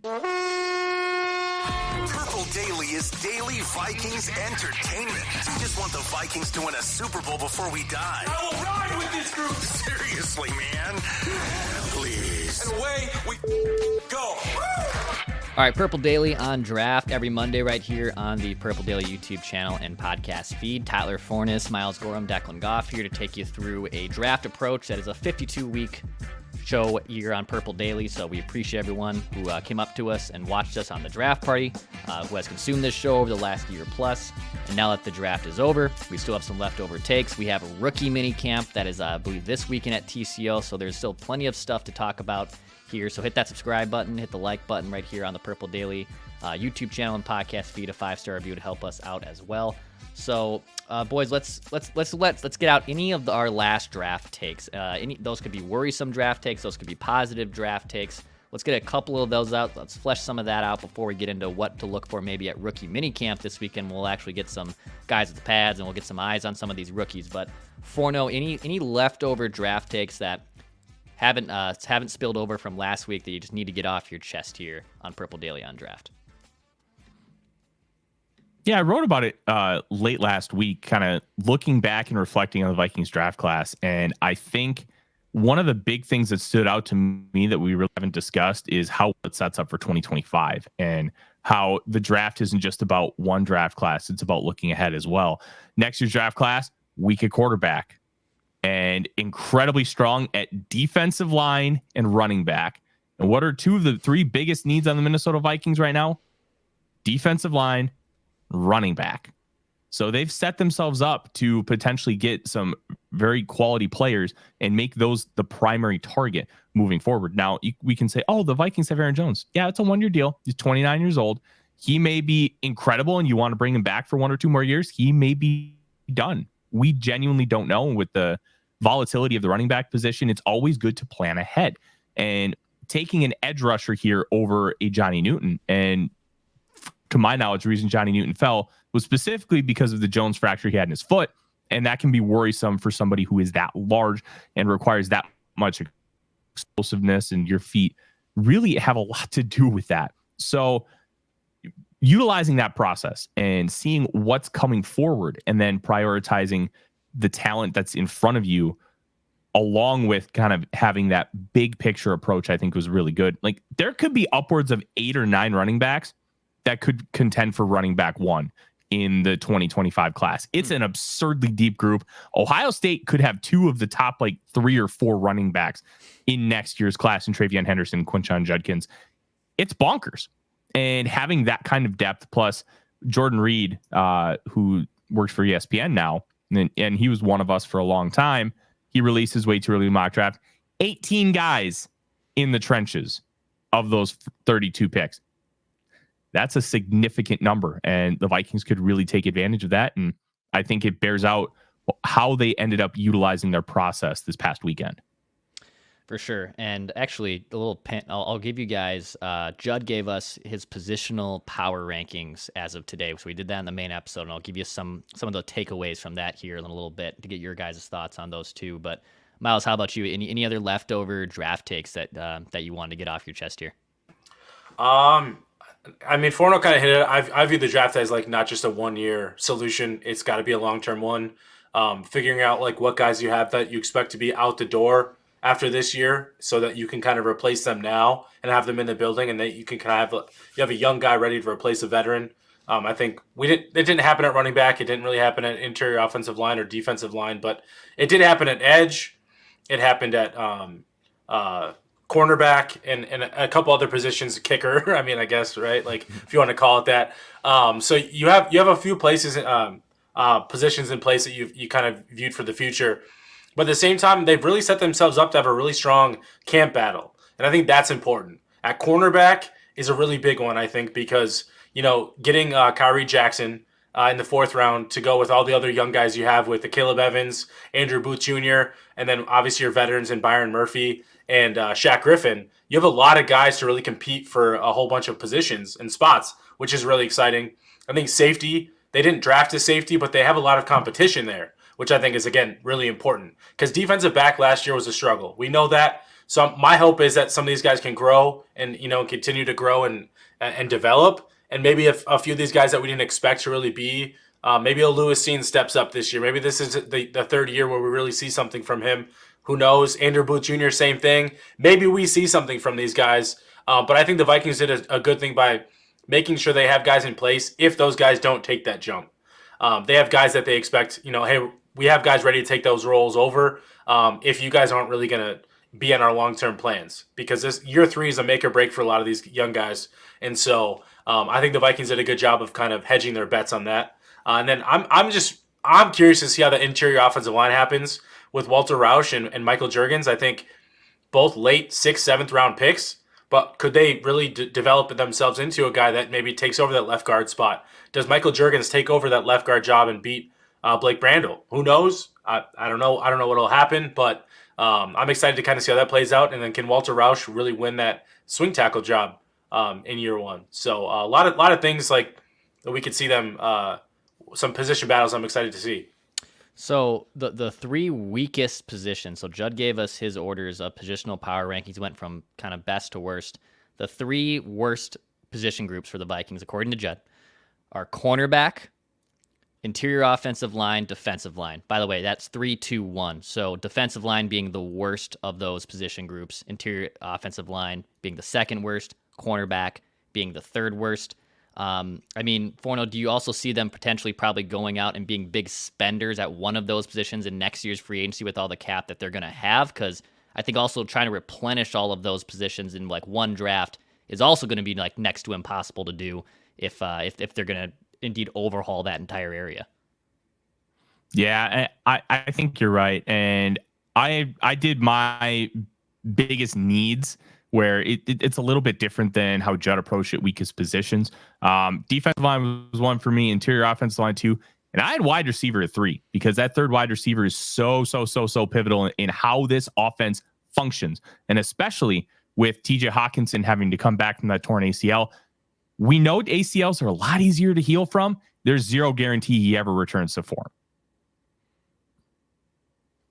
Purple Daly is daily Vikings entertainment. We just want the Vikings to win a Super Bowl before we die. I will ride with this group. Seriously, man. Please. And away we go. All right, Purple Daily on draft every Monday right here on the Purple Daily YouTube channel and podcast feed. Tyler Fornes, Miles Gorham, Declan Goff here to take you through a draft approach that is a 52-week show here on Purple Daily. So we appreciate everyone who came up to us and watched us on the draft party, who has consumed this show over the last year plus. And now that the draft is over, we still have some leftover takes. We have a rookie mini camp that is, I believe, this weekend at TCO. So there's still plenty of stuff to talk about here. So hit that subscribe button, hit the like button right here on the Purple Daily YouTube channel and podcast feed. A 5-star review to help us out as well. So, boys, let's get out any of our last draft takes. Those could be worrisome draft takes. Those could be positive draft takes. Let's get a couple of those out. Let's flesh some of that out before we get into what to look for maybe at rookie minicamp this weekend. We'll actually get some guys with the pads and we'll get some eyes on some of these rookies. But Forno, any leftover draft takes that haven't spilled over from last week that you just need to get off your chest here on Purple Daily on Draft? Yeah, I wrote about it late last week, kind of looking back and reflecting on the Vikings draft class. And I think one of the big things that stood out to me that we really haven't discussed is how it sets up for 2025 and how the draft isn't just about one draft class. It's about looking ahead as well. Next year's draft class, weak at quarterback and incredibly strong at defensive line and running back. And what are two of the three biggest needs on the Minnesota Vikings right now? Defensive line, running back. So they've set themselves up to potentially get some very quality players and make those the primary target moving forward. Now, we can say, oh, the Vikings have Aaron Jones. Yeah, it's a 1-year deal. He's 29 years old. He may be incredible and you want to bring him back for 1 or 2 more years. He may be done. We genuinely don't know. With the volatility of the running back position, it's always good to plan ahead. And taking an edge rusher here over a Johnny Newton, and to my knowledge, the reason Johnny Newton fell was specifically because of the Jones fracture he had in his foot. And that can be worrisome for somebody who is that large and requires that much explosiveness, and your feet really have a lot to do with that. So utilizing that process and seeing what's coming forward and then prioritizing the talent that's in front of you, along with kind of having that big picture approach, I think was really good. Like, there could be upwards of 8 or 9 running backs that could contend for running back 1 in the 2025 class. It's an absurdly deep group. Ohio State could have 2 of the top 3 or 4 running backs in next year's class in Travion Henderson, Quinshon Judkins. It's bonkers. And having that kind of depth, plus Jordan Reed, who works for ESPN now, and he was one of us for a long time. He released his way too early mock draft. 18 guys in the trenches of those 32 picks. That's a significant number, and the Vikings could really take advantage of that. And I think it bears out how they ended up utilizing their process this past weekend. For sure. And actually, a little pen, I'll give you guys, Judd gave us his positional power rankings as of today. So we did that in the main episode, and I'll give you some of the takeaways from that here in a little bit to get your guys' thoughts on those too. But Miles, how about you? Any other leftover draft takes that you wanted to get off your chest here? I mean, Forno kind of hit it. I view the draft as not just a 1-year solution. It's got to be a long-term one. Figuring out what guys you have that you expect to be out the door after this year, so that you can kind of replace them now and have them in the building, and that you can kind of have a young guy ready to replace a veteran. I think it didn't happen at running back. It didn't really happen at interior offensive line or defensive line, but it did happen at edge. It happened at cornerback and a couple other positions, kicker. I mean, I guess, right? If you want to call it that. So you have a few places, positions in place that you kind of viewed for the future. But at the same time, they've really set themselves up to have a really strong camp battle. And I think that's important. At cornerback is a really big one, I think, because, getting Kyrie Jackson in the 4th round to go with all the other young guys you have with the Caleb Evans, Andrew Booth Jr., and then obviously your veterans in Byron Murphy and Shaq Griffin. You have a lot of guys to really compete for a whole bunch of positions and spots, which is really exciting. I think safety, they didn't draft a safety, but they have a lot of competition there, which I think is, again, really important. Because defensive back last year was a struggle. We know that. So my hope is that some of these guys can grow and continue to grow and develop, and maybe a few of these guys that we didn't expect to really be. Maybe a Lewis Seen steps up this year. Maybe this is the third year where we really see something from him. Who knows? Andrew Booth Jr., same thing. Maybe we see something from these guys. But I think the Vikings did a good thing by making sure they have guys in place if those guys don't take that jump. They have guys that they expect, hey, we have guys ready to take those roles over if you guys aren't really going to be in our long-term plans. Because this year 3 is a make or break for a lot of these young guys. And so I think the Vikings did a good job of kind of hedging their bets on that. And then I'm curious to see how the interior offensive line happens with Walter Roush and Michael Juergens. I think both late 6th, 7th round picks, but could they really develop themselves into a guy that maybe takes over that left guard spot? Does Michael Juergens take over that left guard job and beat Blake Brandel? Who knows? I don't know. I don't know what will happen, but I'm excited to kind of see how that plays out. And then can Walter Roush really win that swing tackle job in year 1? So a lot of things like that we could see them. Some position battles I'm excited to see. So the 3 weakest positions, so Judd gave us his orders of positional power rankings, went from kind of best to worst. The 3 worst position groups for the Vikings, according to Judd, are cornerback, interior offensive line, defensive line. By the way, that's 3, 2, 1. So defensive line being the worst of those position groups, interior offensive line being the second worst, cornerback being the third worst. Forno, do you also see them potentially probably going out and being big spenders at one of those positions in next year's free agency with all the cap that they're going to have? Because I think also trying to replenish all of those positions in like one draft is also going to be like next to impossible to do if they're going to indeed overhaul that entire area. Yeah, I think you're right. And I did my biggest needs where it's a little bit different than how Judd approached it, weakest positions. Defensive line was 1 for me, interior offensive line 2, and I had wide receiver at 3 because that third wide receiver is so pivotal in how this offense functions, and especially with TJ Hawkinson having to come back from that torn ACL. We know ACLs are a lot easier to heal from. There's zero guarantee he ever returns to form.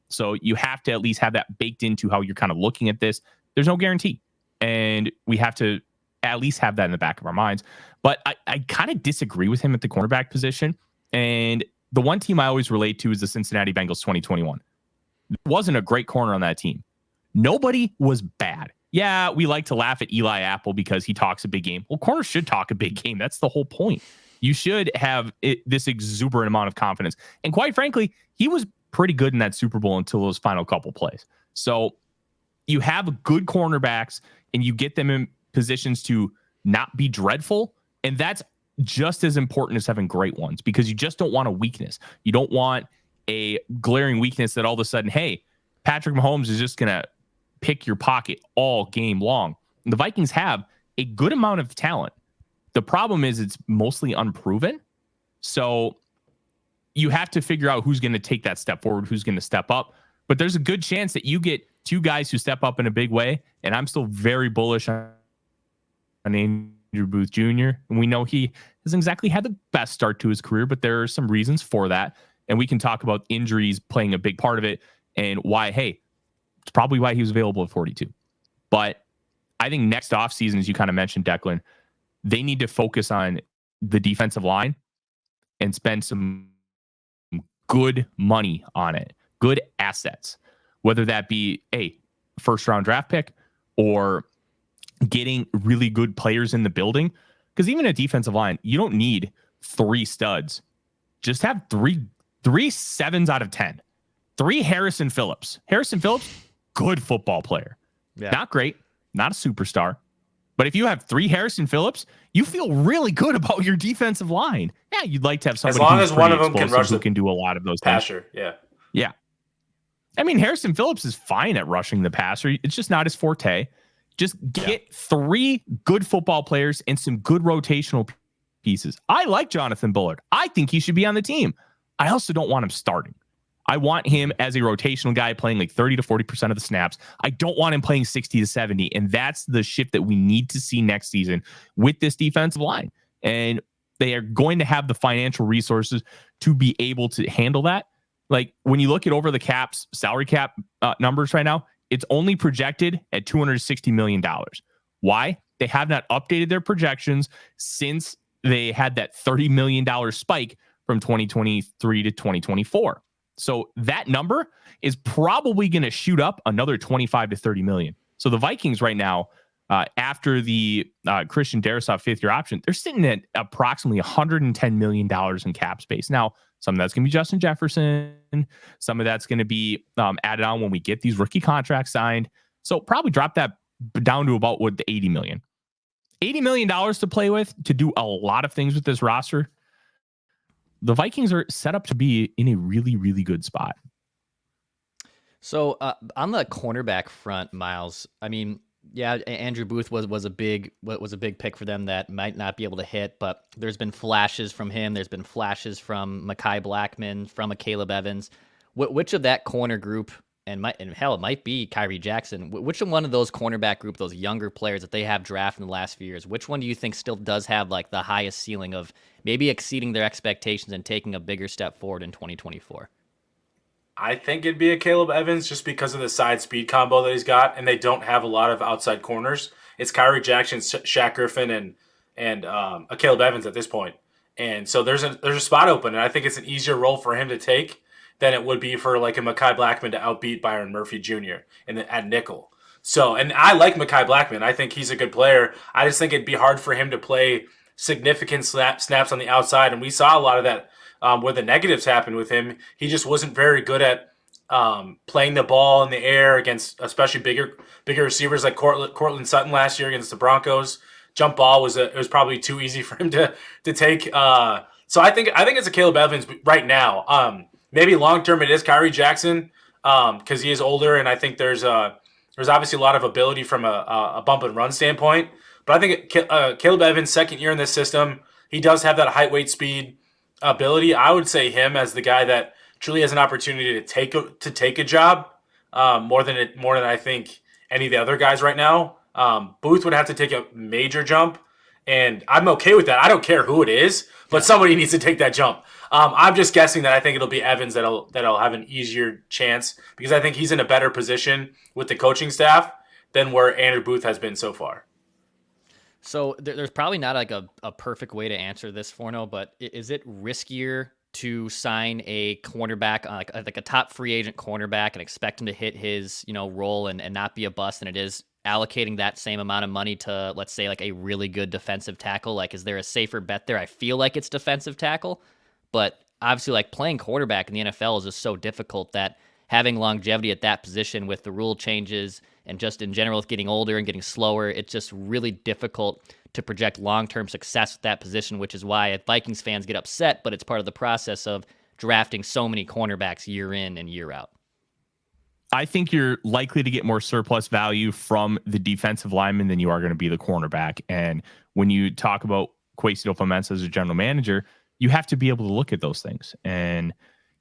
So you have to at least have that baked into how you're kind of looking at this. There's no guarantee. And we have to at least have that in the back of our minds. But I kind of disagree with him at the cornerback position. And the one team I always relate to is the Cincinnati Bengals 2021. There wasn't a great corner on that team. Nobody was bad. Yeah, we like to laugh at Eli Apple because he talks a big game. Well, corners should talk a big game. That's the whole point. You should have this exuberant amount of confidence. And quite frankly, he was pretty good in that Super Bowl until those final couple plays. So you have good cornerbacks and you get them in positions to not be dreadful. And that's just as important as having great ones because you just don't want a weakness. You don't want a glaring weakness that all of a sudden, hey, Patrick Mahomes is just going to pick your pocket all game long. And the Vikings have a good amount of talent. The problem is it's mostly unproven. So you have to figure out who's going to take that step forward, who's going to step up. But there's a good chance that you get 2 guys who step up in a big way. And I'm still very bullish on Andrew Booth Jr. And we know he hasn't exactly had the best start to his career, but there are some reasons for that. And we can talk about injuries playing a big part of it and why, hey, it's probably why he was available at 42. But I think next offseason, as you kind of mentioned, Declan, they need to focus on the defensive line and spend some good money on it, good assets, whether that be a first-round draft pick or getting really good players in the building. Because even a defensive line, you don't need 3 studs. Just have three 7s out of 10. 3 Harrison Phillips. Harrison Phillips, good football player. Yeah. Not great, not a superstar. But if you have 3 Harrison Phillips, you feel really good about your defensive line. Yeah, you'd like to have somebody as long as one of them can rush who can do a lot of those passer. Things. Yeah. I mean, Harrison Phillips is fine at rushing the passer. It's just not his forte. Just get 3 good football players and some good rotational pieces. I like Jonathan Bullard. I think he should be on the team. I also don't want him starting. I want him as a rotational guy playing like 30 to 40% of the snaps. I don't want him playing 60 to 70. And that's the shift that we need to see next season with this defensive line. And they are going to have the financial resources to be able to handle that. Like when you look at over the cap's salary cap numbers right now, It's only projected at $260 million. Why? They have not updated their projections since they had that $30 million spike from 2023 to 2024. So that number is probably going to shoot up another 25 to 30 million. So the Vikings right now, after the Christian Darrisaw fifth-year option, they're sitting at approximately $110 million in cap space. Now, some of that's going to be Justin Jefferson. Some of that's going to be added on when we get these rookie contracts signed. So probably drop that down to about what the $80 million. $80 million to play with to do a lot of things with this roster. The Vikings are set up to be in a really, really good spot. So on the cornerback front, Miles, I mean, yeah, Andrew Booth was a big pick for them that might not be able to hit, but there's been flashes from him. There's been flashes from Mekhi Blackmon, from a Caleb Evans. Which of that corner group, and hell, it might be Kyrie Jackson, which one of those cornerback group, those younger players that they have drafted in the last few years, which one do you think still does have like the highest ceiling of maybe exceeding their expectations and taking a bigger step forward in 2024? I think it'd be a Caleb Evans just because of the side speed combo that he's got, and they don't have a lot of outside corners. It's Kyrie Jackson, Shaq Griffin, and a Caleb Evans at this point. And so there's a spot open, and I think it's an easier role for him to take than it would be for like a Mekhi Blackmon to outbeat Byron Murphy Jr. At nickel. So, and I like Mekhi Blackmon. I think he's a good player. I just think it'd be hard for him to play significant snaps on the outside, and we saw a lot of that. Where the negatives happened with him, he just wasn't very good at playing the ball in the air against especially bigger receivers like Cortland Sutton last year against the Broncos. Jump ball was probably too easy for him to take. So I think it's a Caleb Evans right now. Maybe long term it is Kyrie Jackson because he is older, and I think there's obviously a lot of ability from a bump and run standpoint. But I think Caleb Evans, second year in this system, he does have that height, weight, speed ability. I would say him as the guy that truly has an opportunity to take a job more than I think any of the other guys right now. Booth would have to take a major jump, and I'm okay with that. I don't care who it is, but somebody needs to take that jump. I'm just guessing that I think it'll be Evans that'll have an easier chance because I think he's in a better position with the coaching staff than where Andrew Booth has been so far. So there's probably not like a perfect way to answer this, Forno, but is it riskier to sign a cornerback, like a top free agent cornerback, and expect him to hit his role and not be a bust than it is allocating that same amount of money to, let's say, like a really good defensive tackle? Like, is there a safer bet there? I feel like it's defensive tackle, but obviously like playing quarterback in the NFL is just so difficult that having longevity at that position with the rule changes and just in general with getting older and getting slower, it's just really difficult to project long-term success with that position, which is why Vikings fans get upset, but it's part of the process of drafting so many cornerbacks year in and year out. I think you're likely to get more surplus value from the defensive lineman than you are going to be the cornerback. And when you talk about Kwesi Adofo-Mensah as a general manager, you have to be able to look at those things. And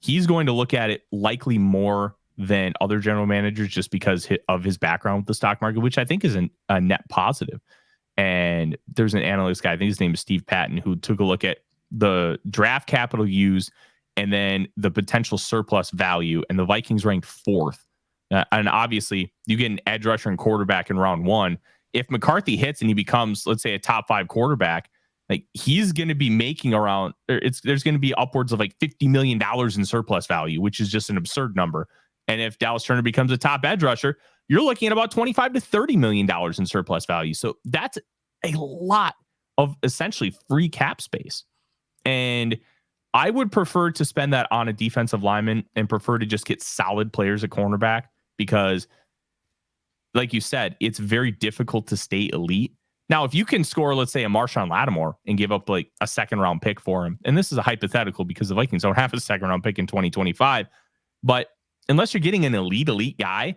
he's going to look at it likely more than other general managers just because of his background with the stock market, which I think is a net positive. And there's an analyst guy, I think his name is Steve Patton, who took a look at the draft capital used and then the potential surplus value. And the Vikings ranked fourth. And obviously, you get an edge rusher and quarterback in round one. If McCarthy hits and he becomes, let's say, a top 5 quarterback, like he's going to be making around, there's going to be upwards of like $50 million in surplus value, which is just an absurd number. And if Dallas Turner becomes a top edge rusher, you're looking at about $25 to $30 million in surplus value. So that's a lot of essentially free cap space. And I would prefer to spend that on a defensive lineman and prefer to just get solid players at cornerback because, like you said, it's very difficult to stay elite. Now, if you can score, let's say, a Marshawn Lattimore and give up like a second-round pick for him, and this is a hypothetical because the Vikings don't have a second-round pick in 2025, but unless you're getting an elite guy,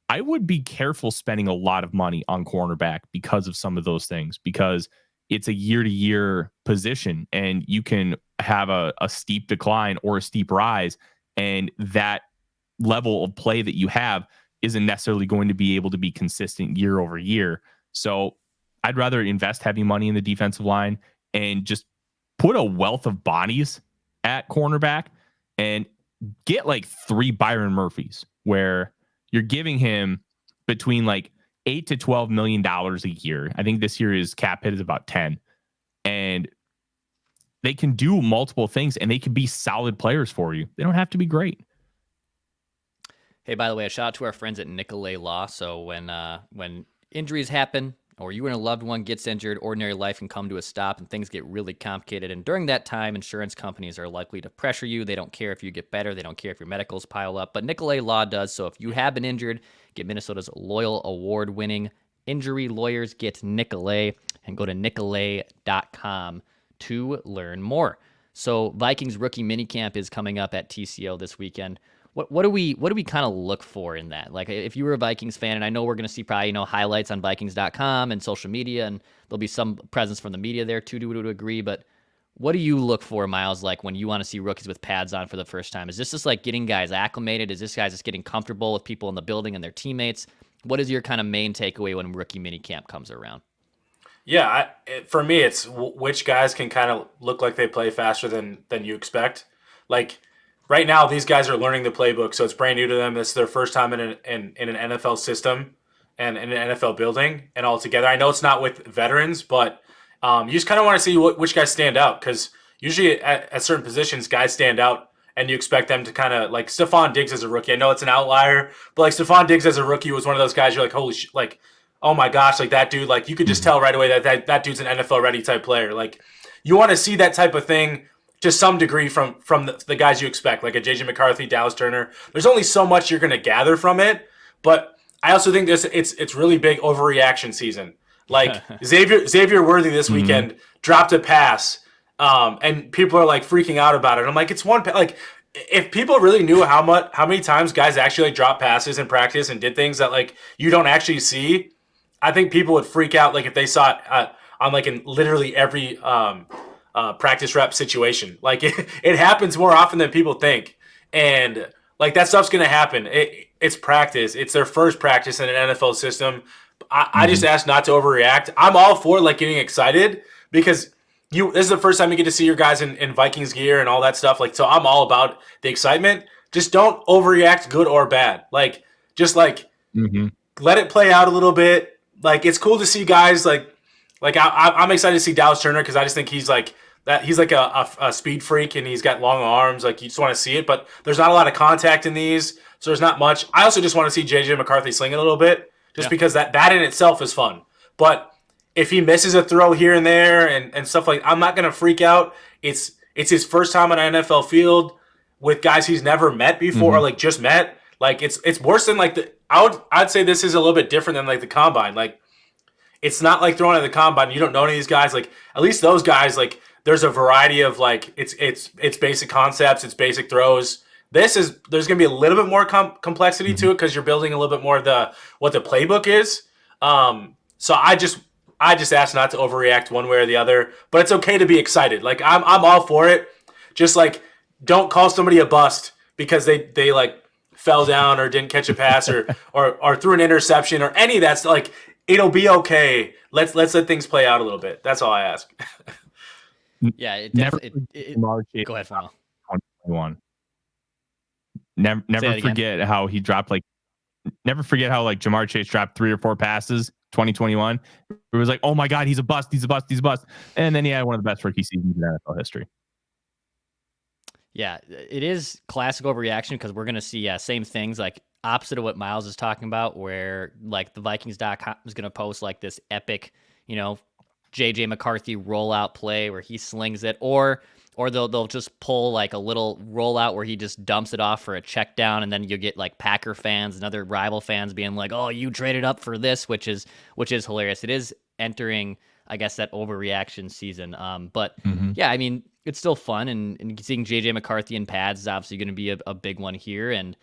I would be careful spending a lot of money on cornerback because of some of those things, because it's a year-to-year position and you can have a steep decline or a steep rise, and that level of play that you have isn't necessarily going to be able to be consistent year over year. So I'd rather invest heavy money in the defensive line and just put a wealth of bodies at cornerback and get like 3 Byron Murphys where you're giving him between like $8 to $12 million a year. I think this year his cap hit is about 10, and they can do multiple things and they can be solid players for you. They don't have to be great. Hey, by the way, a shout out to our friends at Nicolay Law. So when injuries happen, or you and a loved one gets injured, ordinary life can come to a stop and things get really complicated. And during that time, insurance companies are likely to pressure you. They don't care if you get better. They don't care if your medicals pile up. But Nicolay Law does. So if you have been injured, get Minnesota's loyal award-winning injury lawyers. Get Nicolay and go to nicolay.com to learn more. So Vikings rookie minicamp is coming up at TCO this weekend. What do we kind of look for in that? Like, if you were a Vikings fan, and I know we're going to see probably, highlights on Vikings.com and social media, and there'll be some presence from the media there too, to agree. But what do you look for, Miles, like when you want to see rookies with pads on for the first time? Is this just like getting guys acclimated? Is this guys just getting comfortable with people in the building and their teammates? What is your kind of main takeaway when rookie minicamp comes around? Yeah, for me, it's which guys can kind of look like they play faster than you expect. Like, right now, these guys are learning the playbook, so it's brand new to them. It's their first time in an NFL system and in an NFL building and all together. I know it's not with veterans, but you just kind of want to see which guys stand out, because usually at certain positions, guys stand out, and you expect them to kind of, like Stephon Diggs as a rookie. I know it's an outlier, but like Stephon Diggs as a rookie was one of those guys you're like, holy shit, like, oh my gosh, like that dude, like you could just tell right away that dude's an NFL ready type player. Like, you want to see that type of thing to some degree from the guys you expect, like a JJ McCarthy, Dallas Turner. There's only so much you're going to gather from it, but I also think it's really big overreaction season. Like Xavier Worthy this weekend dropped a pass, and people are like freaking out about it. I'm like, it's one like, if people really knew how many times guys actually like drop passes in practice and did things that like you don't actually see, I think people would freak out. Like if they saw it on like in literally every practice rep situation. Like it happens more often than people think, and like that stuff's gonna happen. It's practice. It's their first practice in an NFL system. I just ask not to overreact. I'm all for like getting excited, because this is the first time you get to see your guys in Vikings gear and all that stuff. Like, so I'm all about the excitement. Just don't overreact, good or bad. Like, just like let it play out a little bit. Like, it's cool to see guys like I'm excited to see Dallas Turner, because I just think he's like that. He's like a speed freak, and he's got long arms. Like, you just want to see it, but there's not a lot of contact in these, so there's not much. I also just want to see JJ McCarthy sling it a little bit, just because that in itself is fun. But if he misses a throw here and there and stuff like, I'm not gonna freak out. It's his first time on an NFL field with guys he's never met before, or like just met. Like, it's worse than like I'd say this is a little bit different than like the combine. Like, it's not like throwing at the combine. You don't know any of these guys. Like, at least those guys, like, there's a variety of like it's basic concepts, it's basic throws. There's gonna be a little bit more complexity to it, because you're building a little bit more of what the playbook is. So I just ask not to overreact one way or the other, but it's okay to be excited. Like, I'm all for it. Just like, don't call somebody a bust because they like fell down or didn't catch a pass or threw an interception or any of that stuff. Like, it'll be okay. Let's let things play out a little bit. That's all I ask. Yeah, Never go ahead, Farrell. 2021. Never forget how he dropped never forget how like Jamar Chase dropped 3 or 4 passes 2021. It was like, oh my God, he's a bust. And then he had one of the best rookie seasons in NFL history. Yeah, it is classic overreaction, because we're going to see same things, like opposite of what Miles is talking about, where like the Vikings.com is going to post like this epic, JJ McCarthy rollout play where he slings it, or they'll just pull like a little rollout where he just dumps it off for a check down, and then you get like Packer fans and other rival fans being like, "Oh, you traded up for this," which is hilarious. It is entering, I guess, that overreaction season. But yeah, I mean, it's still fun, and seeing JJ McCarthy in pads is obviously going to be a big one here. And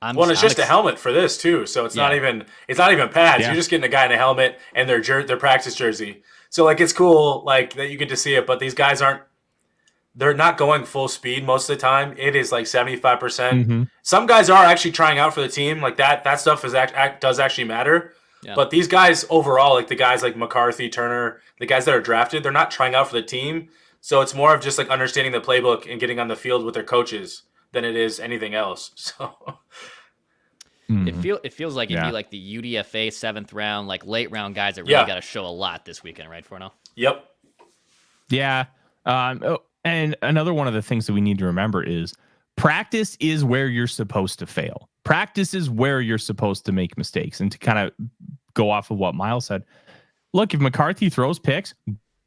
it's just a helmet for this too, so it's not even pads. Yeah. You're just getting a guy in a helmet and their practice jersey. So like, it's cool like that you get to see it, but these guys they're not going full speed most of the time. It is like 75%. Some guys are actually trying out for the team. Like that stuff does actually matter. Yeah. But these guys overall, like the guys like McCarthy, Turner, the guys that are drafted, they're not trying out for the team. So it's more of just like understanding the playbook and getting on the field with their coaches than it is anything else. So It feels like it'd be like the UDFA 7th round, like late round guys that really got to show a lot this weekend, right, Forno? Yep. Yeah. And another one of the things that we need to remember is practice is where you're supposed to fail. Practice is where you're supposed to make mistakes. And to kind of go off of what Miles said, look, if McCarthy throws picks,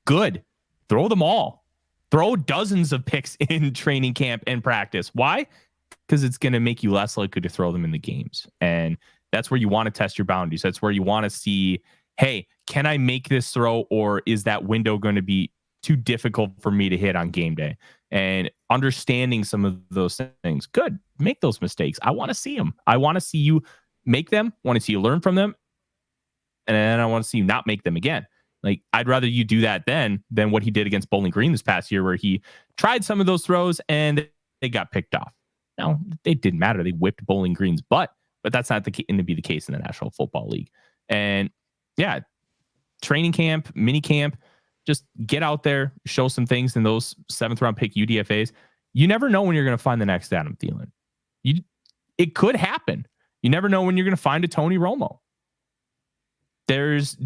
good. Throw them all. Throw dozens of picks in training camp and practice. Why? Because it's going to make you less likely to throw them in the games. And that's where you want to test your boundaries. That's where you want to see, hey, can I make this throw, or is that window going to be too difficult for me to hit on game day? And understanding some of those things. Good. Make those mistakes. I want to see them. I want to see you make them. I want to see you learn from them. And then I want to see you not make them again. Like, I'd rather you do that than what he did against Bowling Green this past year, where he tried some of those throws and they got picked off. Now, it didn't matter. They whipped Bowling Green's butt, but that's not going to be the case in the National Football League. And yeah, training camp, mini camp, just get out there, show some things in those 7th round pick UDFAs. You never know when you're going to find the next Adam Thielen. It could happen. You never know when you're going to find a Tony Romo. There's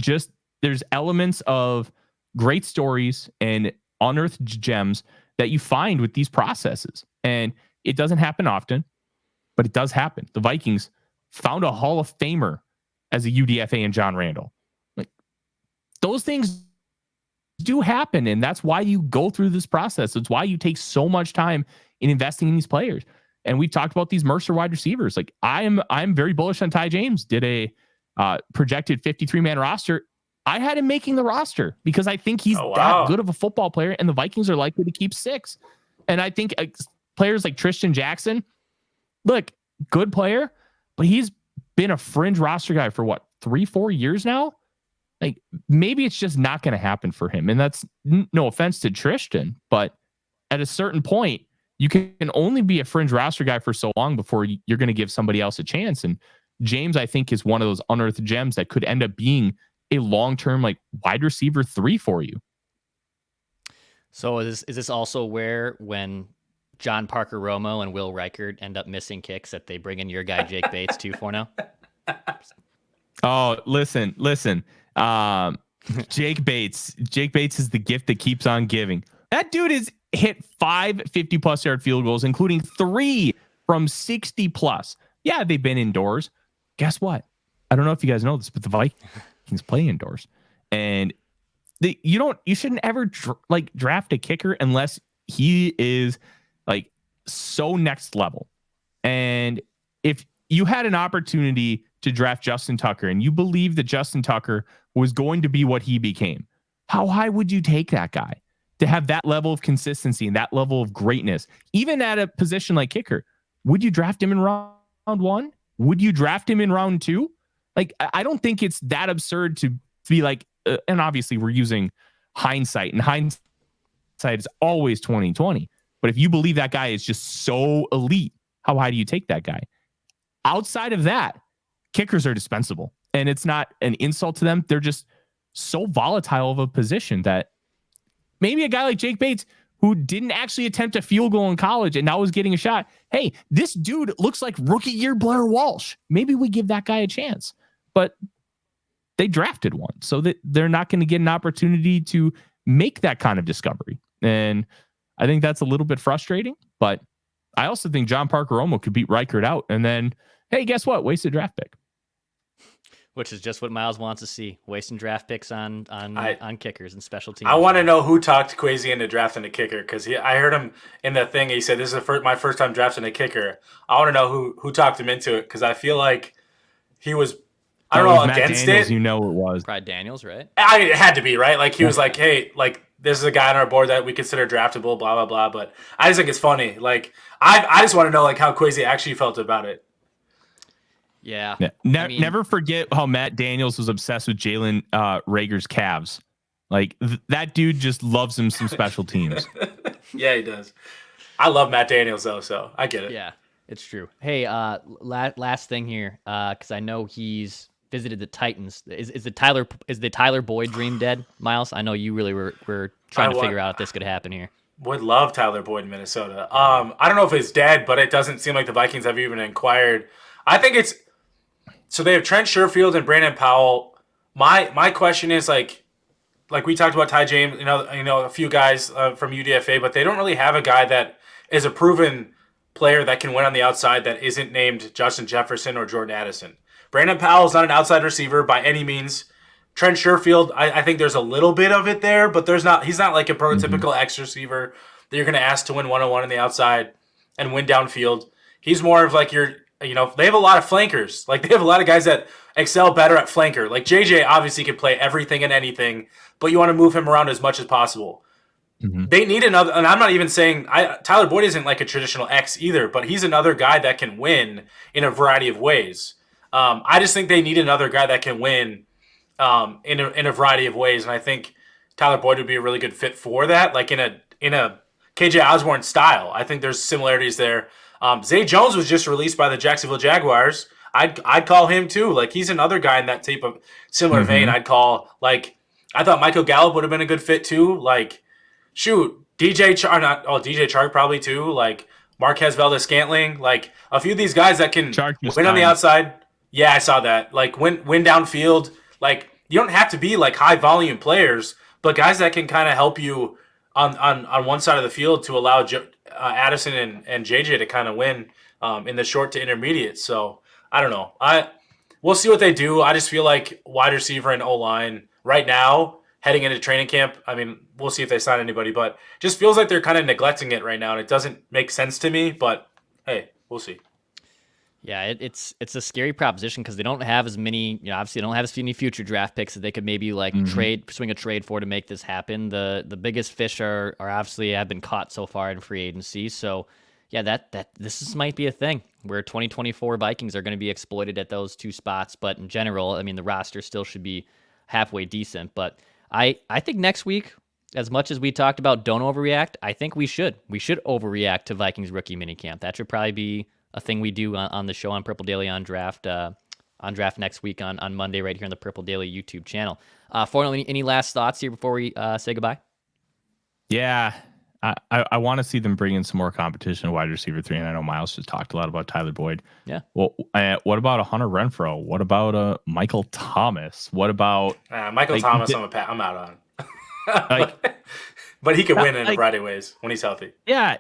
elements of great stories and unearthed gems that you find with these processes. And it doesn't happen often, but it does happen. The Vikings found a Hall of Famer as a UDFA in John Randall. Like, those things do happen, and that's why you go through this process. It's why you take so much time in investing in these players. And we talked about these Mercer wide receivers. Like, I'm very bullish on Ty James. Did a projected 53-man roster. I had him making the roster because I think he's that good of a football player, and the Vikings are likely to keep 6. And I think players like Tristan Jackson, look, good player, but he's been a fringe roster guy for 3-4 years now. Like, maybe it's just not going to happen for him. And that's no offense to Tristan, but at a certain point, you can only be a fringe roster guy for so long before you're going to give somebody else a chance. And James, I think, is one of those unearthed gems that could end up being a long-term, like, wide receiver 3 for you. So is this also where, when John Parker Romo and Will Reichard end up missing kicks, that they bring in your guy Jake Bates too for now? Oh, listen. Jake Bates is the gift that keeps on giving. That dude has hit 5 50-plus yard field goals, including 3 from 60-plus. Yeah, they've been indoors. Guess what? I don't know if you guys know this, but the Vikings play indoors. And you shouldn't ever draft a kicker unless he is like so next level. And if you had an opportunity to draft Justin Tucker and you believe that Justin Tucker was going to be what he became, how high would you take that guy to have that level of consistency and that level of greatness? Even at a position like kicker, would you draft him in round 1? Would you draft him in round 2? Like, I don't think it's that absurd to be like, and obviously we're using hindsight, and hindsight is always 20/20. But if you believe that guy is just so elite, how high do you take that guy? Outside of that, kickers are dispensable, and it's not an insult to them. They're just so volatile of a position that maybe a guy like Jake Bates, who didn't actually attempt a field goal in college and now is getting a shot. Hey, this dude looks like rookie year Blair Walsh. Maybe we give that guy a chance. But they drafted one, so that they're not going to get an opportunity to make that kind of discovery. And I think that's a little bit frustrating, but I also think John Parker Romo could beat Reichard out. And then, hey, guess what? Wasted draft pick. Which is just what Miles wants to see. Wasting draft picks on kickers and special teams. I want to know who talked Kwesi into drafting a kicker, because I heard him in the thing. He said, this is my first time drafting a kicker. I want to know who talked him into it, because I feel like he was, I don't know, against Daniels, it. You know it was. Probably Daniels, right? It had to be, right? Like, he was like, hey, like, this is a guy on our board that we consider draftable, blah, blah, blah. But I just think it's funny. Like, I just want to know, like, how Kwesi actually felt about it. Yeah. Never forget how Matt Daniels was obsessed with Jalen Rager's calves. Like, that dude just loves him some special teams. Yeah, he does. I love Matt Daniels, though, so I get it. Yeah, it's true. Hey, last thing here, because I know he's visited the Titans. Is the Tyer Boyd dream dead, Miles? I know you really were trying to figure out if this could happen here. Would love Tyer Boyd in Minnesota. I don't know if it's dead, but it doesn't seem like the Vikings have even inquired. I think it's So they have Trent Sherfield and Brandon Powell. My question is like we talked about Ty James, a few guys from UDFA, but they don't really have a guy that is a proven player that can win on the outside that isn't named Justin Jefferson or Jordan Addison. Brandon Powell's not an outside receiver by any means. Trent Sherfield, I think there's a little bit of it there, but he's not like a prototypical X receiver that you're going to ask to win 1-on-1 on the outside and win downfield. He's more of like they have a lot of flankers. Like they have a lot of guys that excel better at flanker. Like JJ obviously can play everything and anything, but you want to move him around as much as possible. They need another, and I'm not even saying Tyler Boyd isn't like a traditional X either, but he's another guy that can win in a variety of ways. I just think they need another guy that can win in a variety of ways, and I think Tyler Boyd would be a really good fit for that, like in a KJ Osborne style. I think there's similarities there. Zay Jones was just released by the Jacksonville Jaguars. I'd call him too. Like he's another guy in that type of similar vein. I'd call I thought Michael Gallup would have been a good fit too. Like shoot, DJ Chark probably too. Like Marquez Valdez-Scantling. Like a few of these guys that can win on the outside. Yeah, I saw that. Like win downfield. Like you don't have to be like high volume players, but guys that can kind of help you on one side of the field to allow Addison and JJ to kind of win in the short to intermediate. So I don't know. We'll see what they do. I just feel like wide receiver and O-line right now heading into training camp. I mean, we'll see if they sign anybody, but just feels like they're kind of neglecting it right now, and it doesn't make sense to me. But hey, we'll see. Yeah, it's a scary proposition because they don't have as many, obviously they don't have as many future draft picks that they could maybe swing a trade for to make this happen. The biggest fish are obviously have been caught so far in free agency. So yeah, this might be a thing where 2024 Vikings are going to be exploited at those two spots. But in general, I mean, the roster still should be halfway decent. But I think next week, as much as we talked about don't overreact, I think we should overreact to Vikings rookie minicamp. That should probably be a thing we do on the show on Purple Daily on draft next week on Monday right here on the Purple Daily YouTube channel. Fornell, any last thoughts here before we say goodbye? Yeah, I want to see them bring in some more competition at wide receiver 3, and I know Miles just talked a lot about Tyler Boyd. Yeah. Well, what about a Hunter Renfrow? What about a Michael Thomas? What about Michael Thomas? I'm out on. But he could win in a variety of ways when he's healthy. Yeah.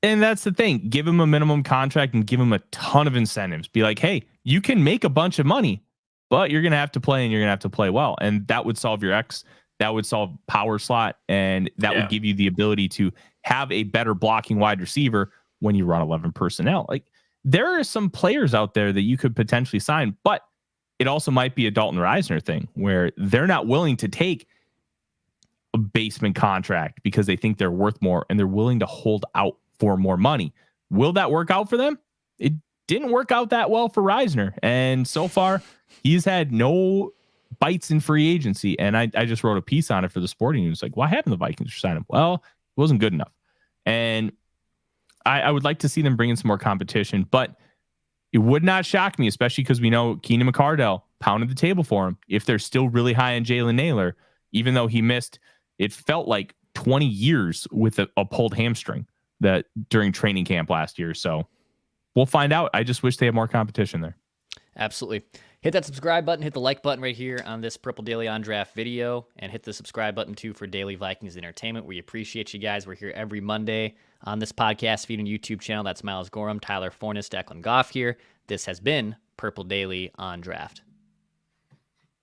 And that's the thing. Give him a minimum contract and give him a ton of incentives. Be like, hey, you can make a bunch of money, but you're going to have to play and you're going to have to play well. And that would solve your X. That would solve power slot. And that would give you the ability to have a better blocking wide receiver when you run 11 personnel. Like there are some players out there that you could potentially sign, but it also might be a Dalton Reisner thing where they're not willing to take a basement contract because they think they're worth more and they're willing to hold out for more money. Will that work out for them? It didn't work out that well for Reisner. And so far, he's had no bites in free agency. And I just wrote a piece on it for the Sporting News. Like, why haven't the Vikings signed him? Well, it wasn't good enough. And I would like to see them bring in some more competition, but it would not shock me, especially because we know Keenan McCardell pounded the table for him. If they're still really high on Jalen Naylor, even though he missed, it felt like 20 years with a pulled hamstring that during training camp last year. So we'll find out. I just wish they had more competition there. Absolutely. Hit that subscribe button, hit the like button right here on this Purple Daily on Draft video, and hit the subscribe button too for Daily Vikings Entertainment. We appreciate you guys. We're here every Monday on this podcast feed and YouTube channel. That's Miles Gorham, Tyler Forness, Declan Goff here. This has been Purple Daily on Draft.